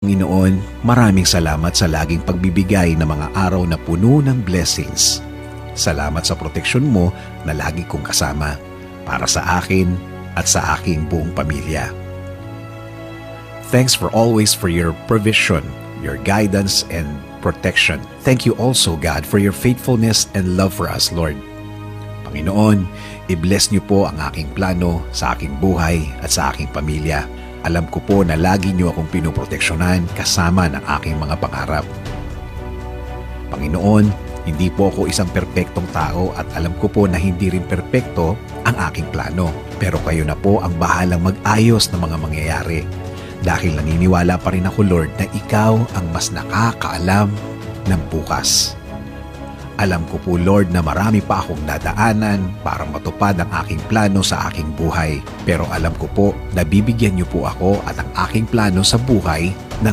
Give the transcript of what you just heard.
Panginoon, maraming salamat sa laging pagbibigay ng mga araw na puno ng blessings. Salamat sa proteksyon mo na lagi kong kasama para sa akin at sa aking buong pamilya. Thanks for always for your provision, your guidance and protection. Thank you also, God, for your faithfulness and love for us, Lord. Panginoon, i-bless niyo po ang aking plano sa aking buhay at sa aking pamilya. Alam ko po na lagi niyo akong pinoproteksyonan kasama ng aking mga pangarap. Panginoon, hindi po ako isang perpektong tao at alam ko po na hindi rin perpekto ang aking plano. Pero kayo na po ang bahalang mag-ayos ng mga mangyayari. Dahil naniniwala pa rin ako, Lord, na ikaw ang mas nakakaalam ng bukas. Alam ko po, Lord, na marami pa akong dadaanan para matupad ang aking plano sa aking buhay. Pero alam ko po na bibigyan niyo po ako at ang aking plano sa buhay ng